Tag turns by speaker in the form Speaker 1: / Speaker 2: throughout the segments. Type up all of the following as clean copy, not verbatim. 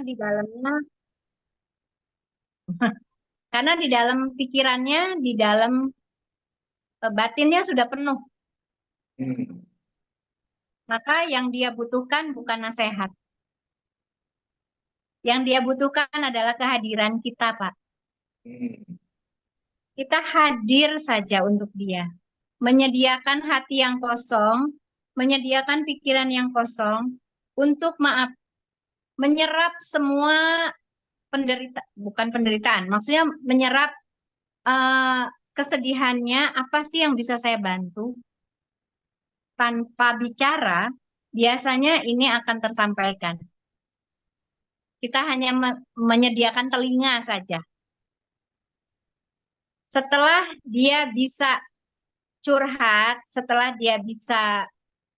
Speaker 1: di dalamnya, karena di dalam pikirannya, di dalam batinnya sudah penuh.
Speaker 2: Hmm.
Speaker 1: Maka yang dia butuhkan bukan nasihat. Yang dia butuhkan adalah kehadiran kita, Pak.
Speaker 2: Hmm.
Speaker 1: Kita hadir saja untuk dia. Menyediakan hati yang kosong, menyediakan pikiran yang kosong, untuk maaf, menyerap semua bukan penderitaan, maksudnya menyerap eh, kesedihannya, apa sih yang bisa saya bantu? Tanpa bicara, biasanya ini akan tersampaikan. Kita hanya menyediakan telinga saja. Setelah dia bisa curhat, setelah dia bisa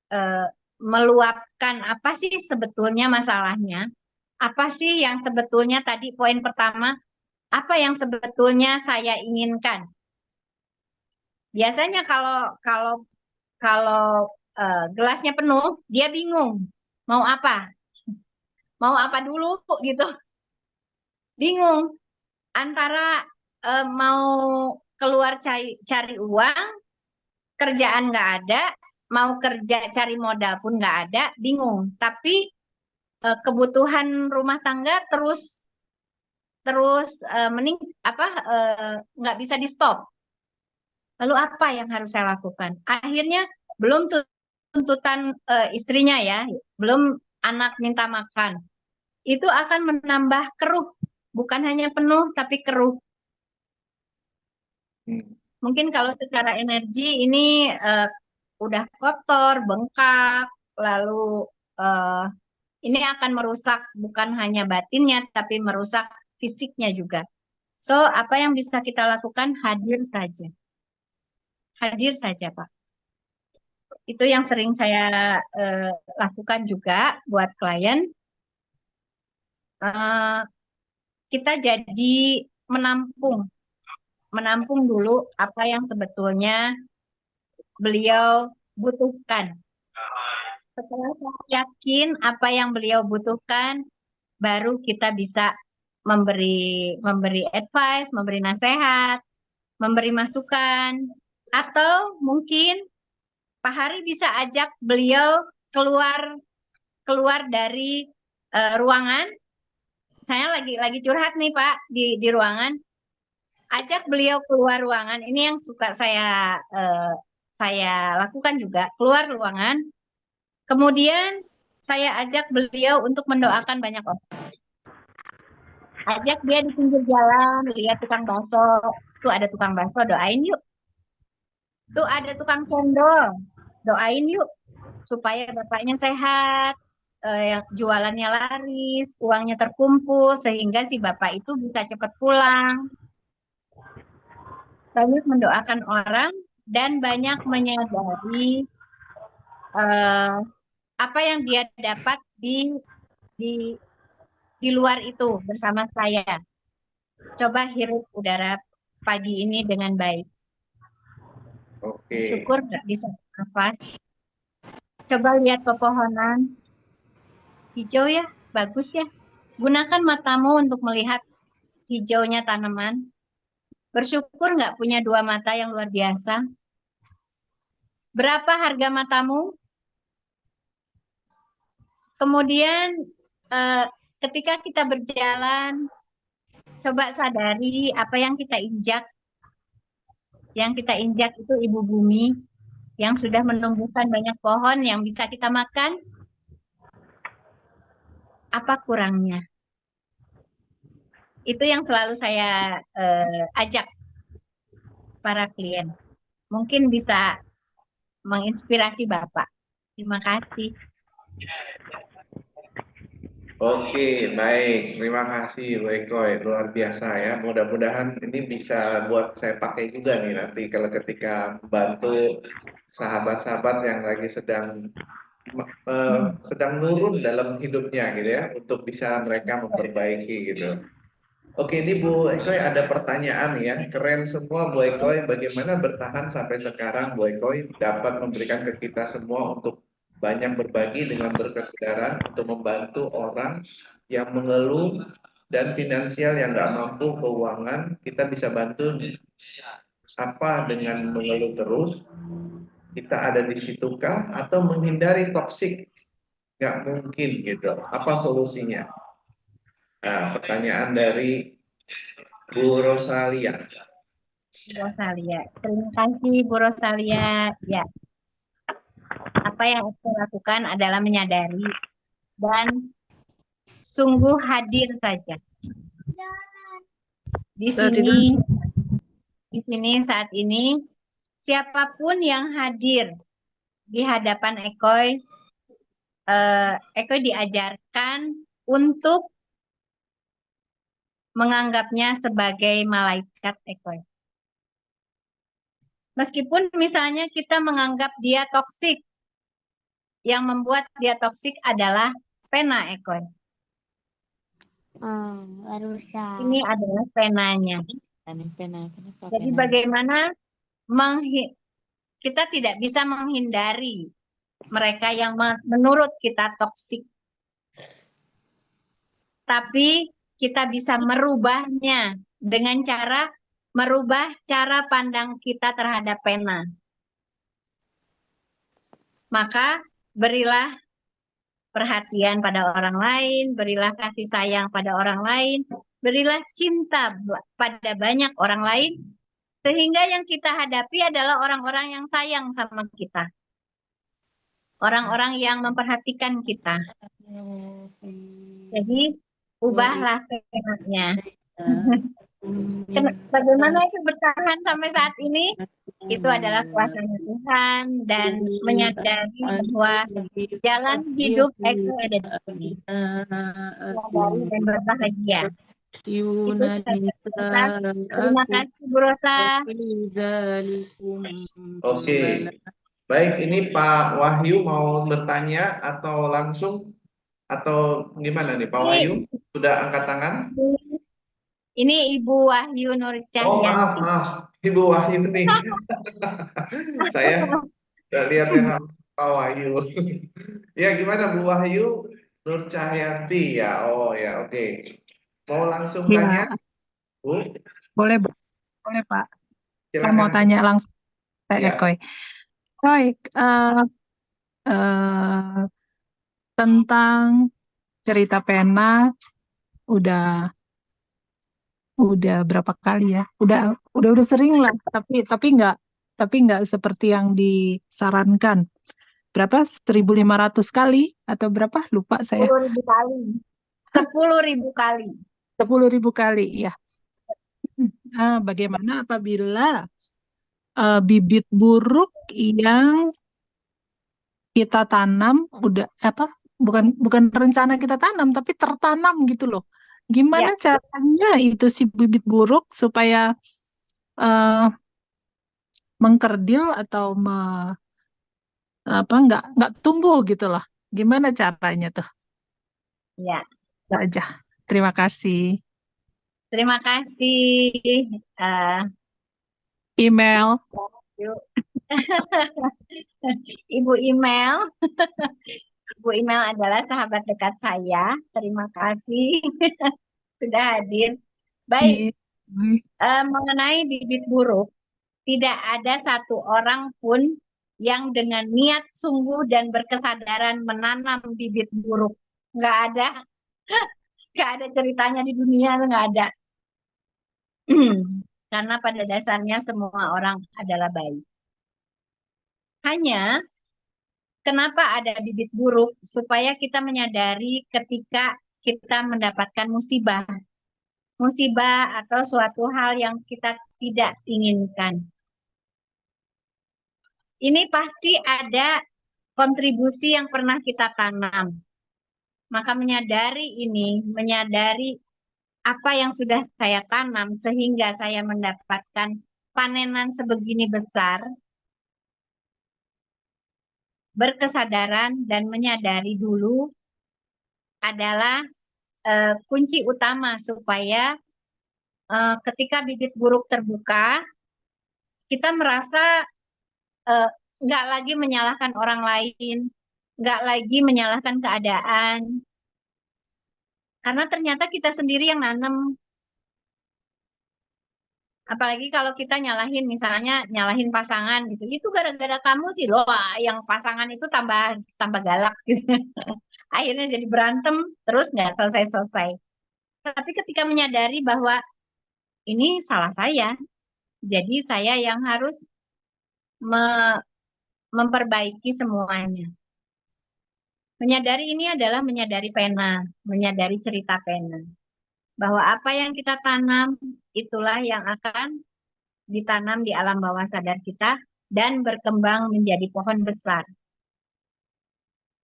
Speaker 1: eh, meluapkan apa sih sebetulnya masalahnya, apa sih yang sebetulnya tadi poin pertama, apa yang sebetulnya saya inginkan. Biasanya kalau kalau kalau gelasnya penuh, dia bingung mau apa, mau apa dulu gitu, bingung antara mau keluar cari uang, kerjaan nggak ada, mau kerja cari modal pun nggak ada, bingung. Tapi kebutuhan rumah tangga terus terus mening apa nggak bisa di stop. Lalu apa yang harus saya lakukan? Akhirnya belum tuntutan istrinya ya, belum anak minta makan. Itu akan menambah keruh, bukan hanya penuh tapi keruh.
Speaker 2: Hmm.
Speaker 1: Mungkin kalau secara energi ini udah kotor, bengkak, lalu eh, ini akan merusak bukan hanya batinnya tapi merusak fisiknya juga. So, apa yang bisa kita lakukan? Hadir saja. Hadir saja, Pak. Itu yang sering saya eh, lakukan juga buat klien. Eh, kita jadi menampung, menampung dulu apa yang sebetulnya beliau butuhkan. Setelah saya yakin apa yang beliau butuhkan, baru kita bisa memberi memberi advice, memberi nasihat, memberi masukan, atau mungkin Pak Hari bisa ajak beliau keluar keluar dari ruangan. Saya lagi curhat nih Pak di ruangan. Ajak beliau keluar ruangan. Ini yang suka saya lakukan juga, keluar ruangan. Kemudian saya ajak beliau untuk mendoakan banyak orang. Ajak dia di pinggir jalan, lihat tukang bakso. Tuh ada tukang bakso, doain yuk. Tuh ada tukang cendol, doain yuk. Supaya bapaknya sehat, yang jualannya laris, uangnya terkumpul, sehingga si bapak itu bisa cepat pulang. Banyak mendoakan orang dan banyak menyadari eh, apa yang dia dapat di di luar itu bersama saya. Coba hirup udara pagi ini dengan baik.
Speaker 2: Oke.
Speaker 1: Syukur nggak bisa nafas. Coba lihat pepohonan hijau ya, bagus ya. Gunakan matamu untuk melihat hijaunya tanaman. Bersyukur nggak punya dua mata yang luar biasa. Berapa harga matamu? Kemudian eh, ketika kita berjalan, coba sadari apa yang kita injak. Yang kita injak itu ibu bumi yang sudah menumbuhkan banyak pohon yang bisa kita makan. Apa kurangnya? Itu yang selalu saya ajak para klien. Mungkin bisa menginspirasi Bapak. Terima kasih.
Speaker 2: Oke, baik. Terima kasih, Bu Ekoy. Luar biasa ya. Mudah-mudahan ini bisa buat saya pakai juga nih nanti kalau ketika membantu sahabat-sahabat yang lagi sedang nurun dalam hidupnya gitu ya, untuk bisa mereka memperbaiki gitu. Oke, ini Bu Ekoy ada pertanyaan ya. Keren semua Bu Ekoy. Bagaimana bertahan sampai sekarang Bu Ekoy dapat memberikan ke kita semua untuk banyak berbagi dengan berkesadaran untuk membantu orang yang mengeluh dan finansial yang nggak mampu keuangan, kita bisa bantu apa dengan mengeluh terus, kita ada di situ kah atau menghindari toksik? Nggak mungkin gitu. Apa solusinya? Nah, pertanyaan dari Bu Rosalia.
Speaker 1: Bu Rosalia. Terima kasih Bu Rosalia. Ya, apa yang aku lakukan adalah menyadari dan sungguh hadir saja. Di
Speaker 3: Saat itu
Speaker 1: sini saat ini siapapun yang hadir di hadapan Ekoy, Ekoy diajarkan untuk menganggapnya sebagai malaikat Ekoy. Meskipun misalnya kita menganggap dia toksik, yang membuat dia toksik adalah pena Ekoy.
Speaker 3: rusak.
Speaker 1: Ini adalah penanya.
Speaker 3: Kenapa
Speaker 1: Jadi
Speaker 3: pena?
Speaker 1: bagaimana kita tidak bisa menghindari mereka yang menurut kita toksik. Tapi kita bisa merubahnya dengan cara merubah cara pandang kita terhadap pena. Maka berilah perhatian pada orang lain, berilah kasih sayang pada orang lain, berilah cinta pada banyak orang lain, sehingga yang kita hadapi adalah orang-orang yang sayang sama kita. Orang-orang yang memperhatikan kita. Jadi, ubahlah penanya. Bagaimana itu bertahan sampai saat ini? Itu adalah kuasanya Tuhan dan menyadari bahwa jalan hidup Eko ada di sini. Menyadari dan berbahagia. Itu saja. Terima kasih Bu Rosa.
Speaker 2: Oke. Baik, ini Pak Wahyu mau bertanya atau langsung atau gimana nih Pak Wahyu? Sudah angkat tangan?
Speaker 1: Ini Ibu Wahyu Nur
Speaker 2: Oh, maaf,
Speaker 1: Cahyanti.
Speaker 2: maaf. Ibu Wahyu nih. Saya lihat yang Pak Wahyu. Ya, gimana Bu Wahyu Nur Cahyanti ya? Oh ya, oke. Mau langsung
Speaker 4: Ya,
Speaker 2: tanya, Bu?
Speaker 4: boleh, boleh Pak. Saya mau
Speaker 2: Silakan.
Speaker 4: tanya langsung Pak
Speaker 2: Ya.
Speaker 4: Ekoy. Baik, tentang cerita pena udah berapa kali ya? Udah sering lah, tapi nggak seperti yang disarankan. Berapa? 1.500 kali atau berapa? Lupa saya.
Speaker 1: 10.000 kali. 10.000 kali.
Speaker 4: 10.000 kali, ya. Bagaimana apabila bibit buruk yang kita tanam bukan rencana kita tanam tapi tertanam gitu loh. Gimana
Speaker 1: Ya.
Speaker 4: caranya itu si bibit buruk supaya mengkerdil atau nggak tumbuh gitu loh. Gimana caranya tuh?
Speaker 1: Ya.
Speaker 4: Itu aja. Terima kasih.
Speaker 1: Terima kasih.
Speaker 4: Email.
Speaker 1: Ibu Email. Ibu Email adalah sahabat dekat saya. Terima kasih sudah hadir. Baik, mengenai bibit buruk, tidak ada satu orang pun yang dengan niat sungguh dan berkesadaran menanam bibit buruk. Nggak ada. Nggak ada ceritanya di dunia, nggak ada. Karena pada dasarnya semua orang adalah baik. Hanya kenapa ada bibit buruk? Supaya kita menyadari ketika kita mendapatkan musibah. Musibah atau suatu hal yang kita tidak inginkan. Ini pasti ada kontribusi yang pernah kita tanam. Maka menyadari ini, menyadari apa yang sudah saya tanam sehingga saya mendapatkan panenan sebegini besar, berkesadaran dan menyadari dulu adalah kunci utama supaya ketika bibit buruk terbuka, kita merasa nggak lagi menyalahkan orang lain, nggak lagi menyalahkan keadaan, Karena ternyata kita sendiri yang nanam. Apalagi kalau kita nyalahin, misalnya nyalahin pasangan gitu. Itu gara-gara kamu sih loh, yang pasangan itu tambah tambah galak gitu. Akhirnya jadi berantem, terus nggak selesai-selesai. Tapi ketika menyadari bahwa ini salah saya, jadi saya yang harus memperbaiki semuanya. Menyadari ini adalah menyadari pena, menyadari cerita pena. Bahwa apa yang kita tanam, itulah yang akan ditanam di alam bawah sadar kita dan berkembang menjadi pohon besar.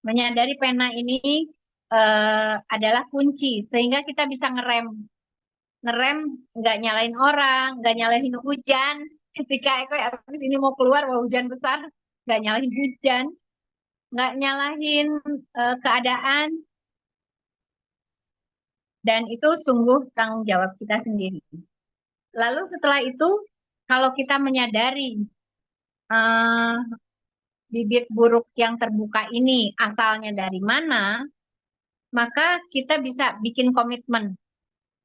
Speaker 1: Menyadari pena ini adalah kunci, sehingga kita bisa ngerem. Ngerem, nggak nyalain orang, nggak nyalain hujan. Ketika Eko habis ini mau keluar, mau hujan besar, nggak nyalahin hujan, nggak nyalahin keadaan, dan itu sungguh tanggung jawab kita sendiri. Lalu setelah itu, kalau kita menyadari bibit buruk yang terbuka ini asalnya dari mana, maka kita bisa bikin komitmen.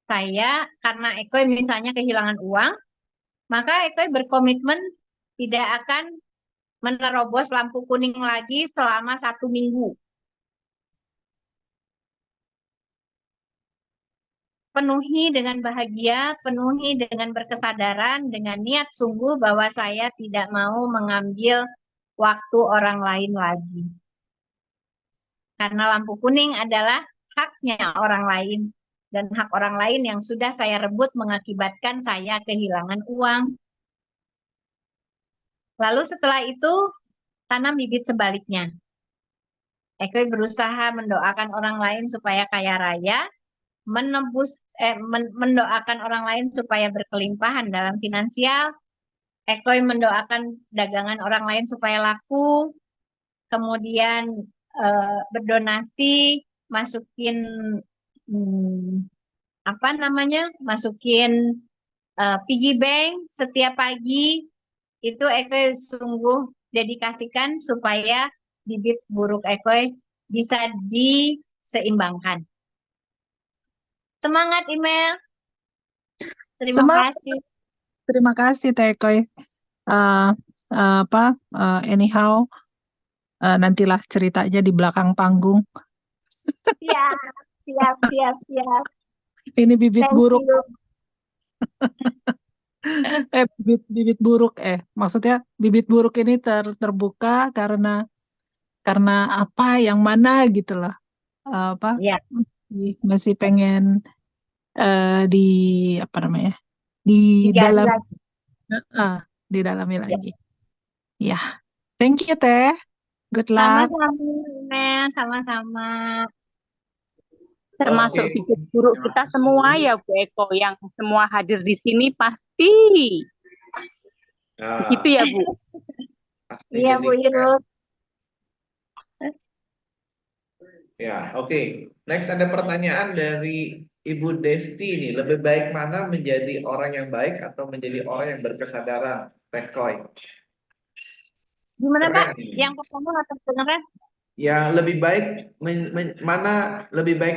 Speaker 1: Saya, karena Eko misalnya kehilangan uang, maka Eko berkomitmen tidak akan menerobos lampu kuning lagi selama 1 minggu. Penuhi dengan bahagia, penuhi dengan berkesadaran, dengan niat sungguh bahwa saya tidak mau mengambil waktu orang lain lagi. Karena lampu kuning adalah haknya orang lain, dan hak orang lain yang sudah saya rebut mengakibatkan saya kehilangan uang. Lalu setelah itu, tanam bibit sebaliknya. Eko berusaha mendoakan orang lain supaya kaya raya, mendoakan orang lain supaya berkelimpahan dalam finansial. Eko mendoakan dagangan orang lain supaya laku, kemudian berdonasi, masukin masukin piggy bank setiap pagi. Itu Eko sungguh dedikasikan supaya bibit buruk Eko bisa diseimbangkan. Semangat email. Terima
Speaker 4: Semangat.
Speaker 1: kasih.
Speaker 4: Terima kasih Teh Koy. Anyhow, nantilah ceritanya di belakang panggung.
Speaker 1: Siap.
Speaker 4: Ini bibit
Speaker 1: Thank
Speaker 4: buruk.
Speaker 1: you.
Speaker 4: Bibit buruk. Maksudnya bibit buruk ini terbuka karena apa yang mana gitu loh.
Speaker 1: Ya.
Speaker 4: Masih pengen di apa namanya?
Speaker 1: Digali lagi.
Speaker 4: Didalami lagi. Ya. Thank you Teh. Good luck.
Speaker 1: Sama-sama, sama-sama.
Speaker 5: Termasuk
Speaker 2: Oke.
Speaker 5: bibit buruk
Speaker 2: Terima
Speaker 5: kita
Speaker 2: kasih.
Speaker 5: semua ya Bu Eko, yang semua hadir di sini pasti.
Speaker 2: Nah,
Speaker 5: Gitu ya Bu?
Speaker 2: pasti
Speaker 1: Iya
Speaker 2: jadi
Speaker 1: Bu Irul.
Speaker 2: Ya, oke. Next ada pertanyaan dari Ibu Desti nih. Lebih baik mana menjadi orang yang baik atau menjadi orang yang berkesadaran? Teh Koy.
Speaker 1: Gimana Pak?
Speaker 2: Keren.
Speaker 1: Yang pertama nggak terdengar?
Speaker 2: Ya, lebih baik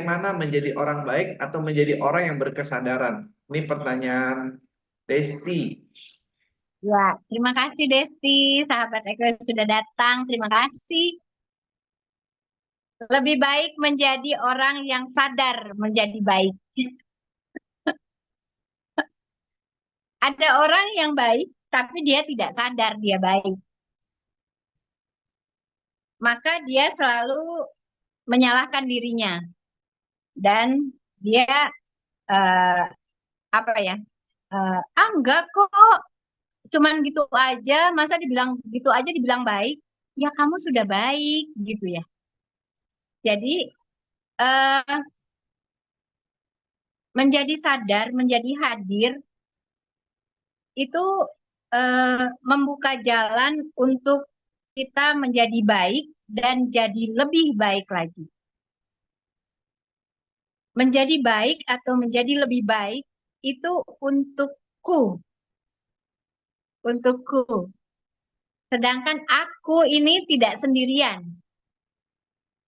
Speaker 2: mana menjadi orang baik atau menjadi orang yang berkesadaran? Ini pertanyaan Desti.
Speaker 1: Ya, terima kasih Desti, sahabat Eko sudah datang. Terima kasih. Lebih baik menjadi orang yang sadar menjadi baik. Ada orang yang baik, tapi dia tidak sadar dia baik. Maka dia selalu menyalahkan dirinya. Dan dia, enggak kok, cuman gitu aja, masa dibilang gitu aja dibilang baik? Ya kamu sudah baik, gitu ya. Jadi, menjadi sadar, menjadi hadir, itu membuka jalan untuk kita menjadi baik dan jadi lebih baik lagi. Menjadi baik atau menjadi lebih baik itu untukku. Untukku. Sedangkan aku ini tidak sendirian.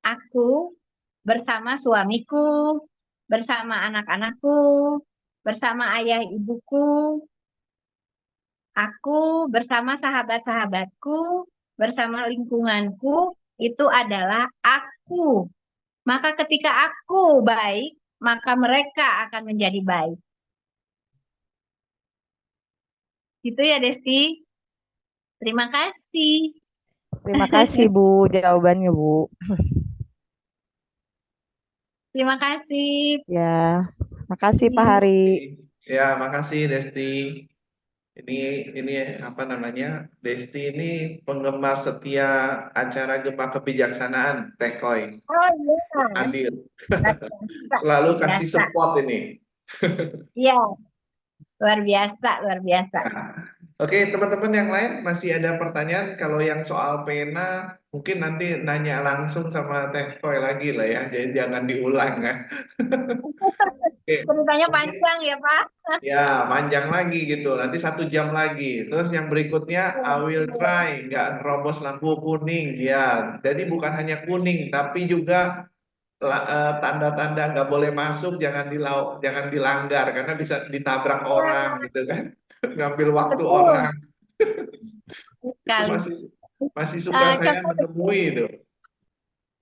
Speaker 1: Aku bersama suamiku, bersama anak-anakku, bersama ayah ibuku, aku bersama sahabat-sahabatku, bersama lingkunganku, itu adalah aku. Maka ketika aku baik, maka mereka akan menjadi baik. Gitu ya, Desti. Terima kasih.
Speaker 6: Terima kasih Bu jawabannya Bu.
Speaker 1: Terima kasih.
Speaker 6: Ya, makasih Pak Hari.
Speaker 2: Ya, makasih Desti. Ini apa namanya? Desti ini penggemar setia acara Gemah Kebijaksanaan Tekoy.
Speaker 1: Oh iya,
Speaker 2: Hadir.
Speaker 1: biasa,
Speaker 2: Selalu kasih
Speaker 1: biasa.
Speaker 2: support ini.
Speaker 1: Iya, luar biasa, luar biasa.
Speaker 2: Nah, oke, teman-teman yang lain masih ada pertanyaan? Kalau yang soal pena, mungkin nanti nanya langsung sama Teh Koy lagi lah ya. Jadi jangan diulang ya. Oke,
Speaker 1: Ceritanya
Speaker 2: mungkin
Speaker 1: panjang ya, Pak.
Speaker 2: ya panjang lagi gitu. Nanti 1 jam lagi. Terus yang berikutnya, I will try, nggak nerobos lampu kuning. Ya, jadi bukan hanya kuning, tapi juga tanda-tanda nggak boleh masuk, jangan dilanggar karena bisa ditabrak orang gitu kan. Ngambil waktu
Speaker 1: Betul
Speaker 2: orang. Itu
Speaker 1: sekali.
Speaker 2: masih suka saya
Speaker 1: Contoh
Speaker 2: menemui itu.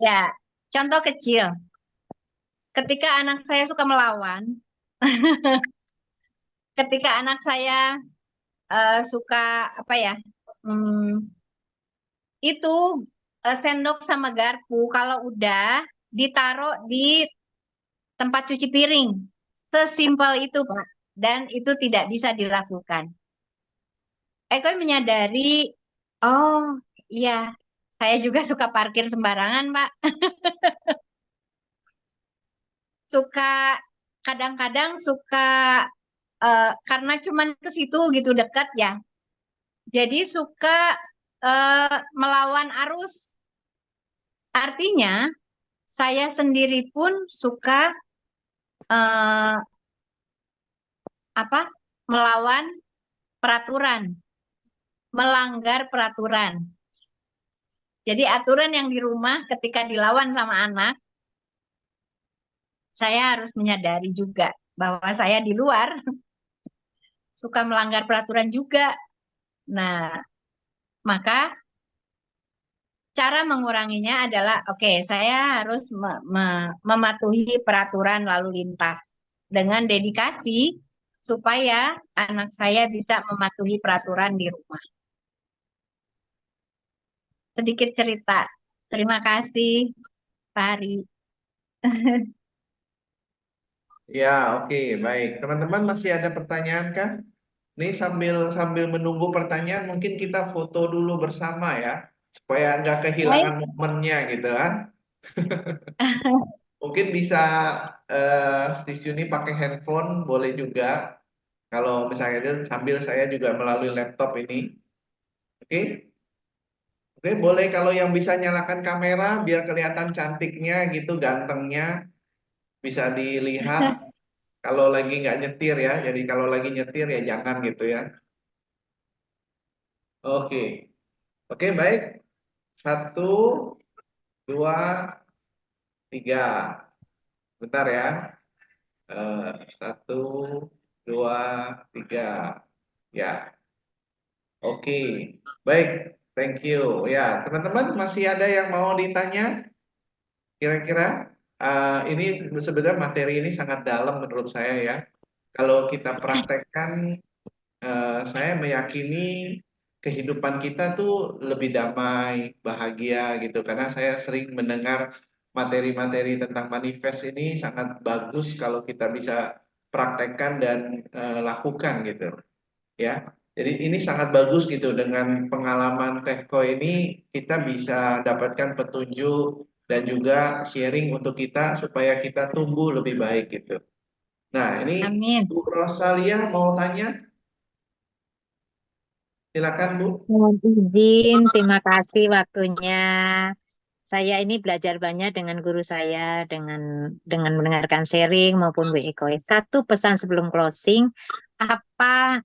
Speaker 1: ya, contoh kecil. Ketika anak saya suka melawan, ketika anak saya suka apa ya, hmm, itu sendok sama garpu kalau udah ditaruh di tempat cuci piring, sesimpel itu, Pak. Dan itu tidak bisa dilakukan. Eko menyadari, oh iya, saya juga suka parkir sembarangan, Pak. Suka, kadang-kadang suka, karena cuman ke situ gitu dekat ya. Jadi suka melawan arus. Artinya, saya sendiri pun suka eh, apa? Melawan peraturan, melanggar peraturan. Jadi aturan yang di rumah ketika dilawan sama anak, saya harus menyadari juga bahwa saya di luar suka melanggar peraturan juga. Nah, maka cara menguranginya adalah, oke, saya harus mematuhi peraturan lalu lintas dengan dedikasi supaya anak saya bisa mematuhi peraturan di rumah. Sedikit cerita. Terima kasih, Pak Hari.
Speaker 2: Ya, oke, baik. Teman-teman masih ada pertanyaan kah? Ini sambil sambil menunggu pertanyaan, mungkin kita foto dulu bersama ya, supaya nggak kehilangan
Speaker 1: Baik,
Speaker 2: momennya gitu kan. Mungkin bisa Sis Yuni pakai handphone, boleh juga. Kalau misalnya itu sambil saya juga melalui laptop ini. Oke? Oke, boleh kalau yang bisa nyalakan kamera biar kelihatan cantiknya gitu, gantengnya bisa dilihat. Kalau lagi nggak nyetir ya, jadi kalau lagi nyetir ya jangan gitu ya. Oke, oke baik. 1, 2, 3. Bentar ya. 1, 2, 3. Ya, oke. Baik, thank you. Ya, teman-teman masih ada yang mau ditanya? Kira-kira ini sebenarnya materi ini sangat dalam menurut saya ya. Kalau kita praktekkan, saya meyakini kehidupan kita tuh lebih damai, bahagia gitu. Karena saya sering mendengar materi-materi tentang manifest ini sangat bagus kalau kita bisa praktekkan dan lakukan gitu. Ya, jadi ini sangat bagus gitu dengan pengalaman Tehko ini kita bisa dapatkan petunjuk dan juga sharing untuk kita supaya kita tumbuh lebih baik gitu. Nah, ini
Speaker 1: amin.
Speaker 2: Bu Rosalia mau tanya, silakan Bu.
Speaker 7: Mohon izin, terima kasih waktunya. Saya ini belajar banyak dengan guru saya, dengan mendengarkan sharing maupun WE Koes. Satu pesan sebelum closing, apa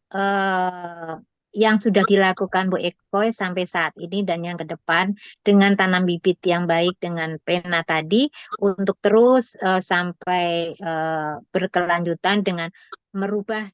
Speaker 7: yang sudah dilakukan Bu Ekoy sampai saat ini dan yang ke depan dengan tanam bibit yang baik dengan pena tadi untuk terus sampai berkelanjutan dengan merubah